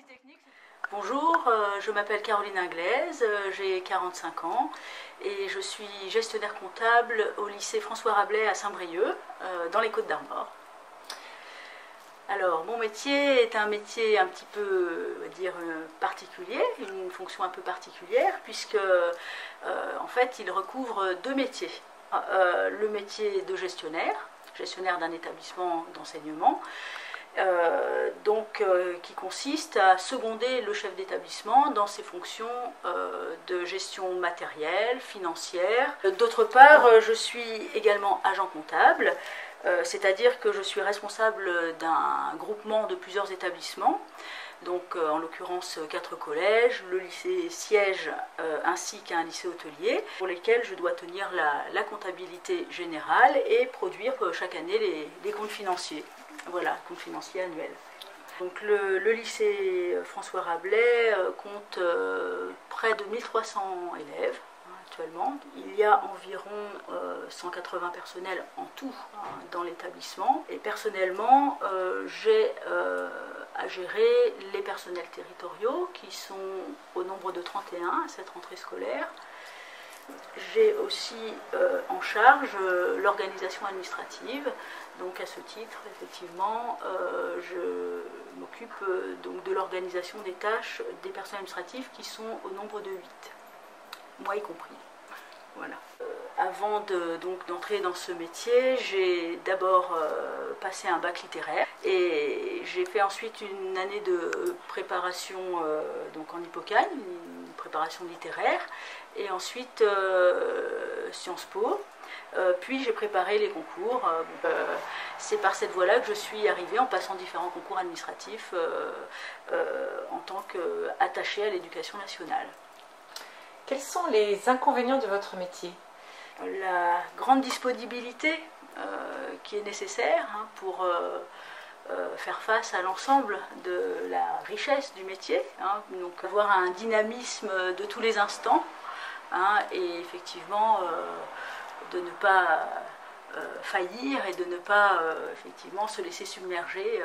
technique. Bonjour, je m'appelle Caroline Inglaise, j'ai 45 ans et je suis gestionnaire comptable au lycée François Rabelais à Saint-Brieuc, dans les Côtes-d'Armor. Alors, mon métier est un métier un petit peu, on va dire, particulier, une fonction un peu particulière, puisque, en fait, il recouvre deux métiers. Le métier de gestionnaire d'un établissement d'enseignement, qui consiste à seconder le chef d'établissement dans ses fonctions de gestion matérielle, financière. D'autre part, je suis également agent comptable, c'est-à-dire que je suis responsable d'un groupement de plusieurs établissements, donc en l'occurrence 4 collèges, le lycée siège ainsi qu'un lycée hôtelier, pour lesquels je dois tenir la comptabilité générale et produire chaque année les comptes financiers. Voilà, compte financier annuel. Donc le lycée François Rabelais compte près de 1300 élèves actuellement. Il y a environ 180 personnels en tout dans l'établissement. Et personnellement, j'ai à gérer les personnels territoriaux qui sont au nombre de 31 à cette rentrée scolaire. J'ai aussi en charge l'organisation administrative, donc à ce titre, effectivement, je m'occupe donc de l'organisation des tâches des personnes administratives qui sont au nombre de 8, moi y compris. Voilà. Avant d'entrer dans ce métier, j'ai d'abord passé un bac littéraire et j'ai fait ensuite une année de préparation donc en Hippocagne, une préparation littéraire, et ensuite Sciences Po. Puis j'ai préparé les concours. C'est par cette voie-là que je suis arrivée en passant différents concours administratifs en tant qu'attachée à l'éducation nationale. Quels sont les inconvénients de votre métier ? La grande disponibilité qui est nécessaire pour faire face à l'ensemble de la richesse du métier, donc avoir un dynamisme de tous les instants, et effectivement de ne pas faillir et de ne pas effectivement se laisser submerger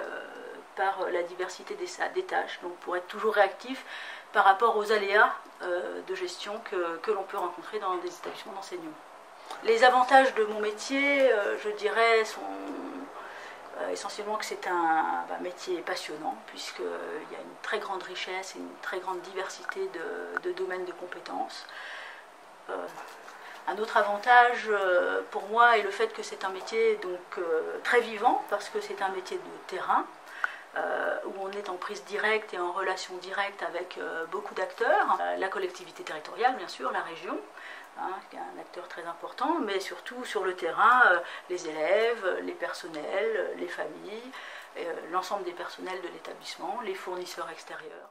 par la diversité des tâches, donc pour être toujours réactif par rapport aux aléas de gestion que l'on peut rencontrer dans des établissements d'enseignement. Les avantages de mon métier, je dirais, sont essentiellement que c'est un métier passionnant, puisqu'il y a une très grande richesse et une très grande diversité de domaines de compétences. Un autre avantage pour moi est le fait que c'est un métier très vivant, parce que c'est un métier de terrain, où on est en prise directe et en relation directe avec beaucoup d'acteurs. La collectivité territoriale, bien sûr, la région, qui est un acteur très important, mais surtout sur le terrain, les élèves, les personnels, les familles, l'ensemble des personnels de l'établissement, les fournisseurs extérieurs.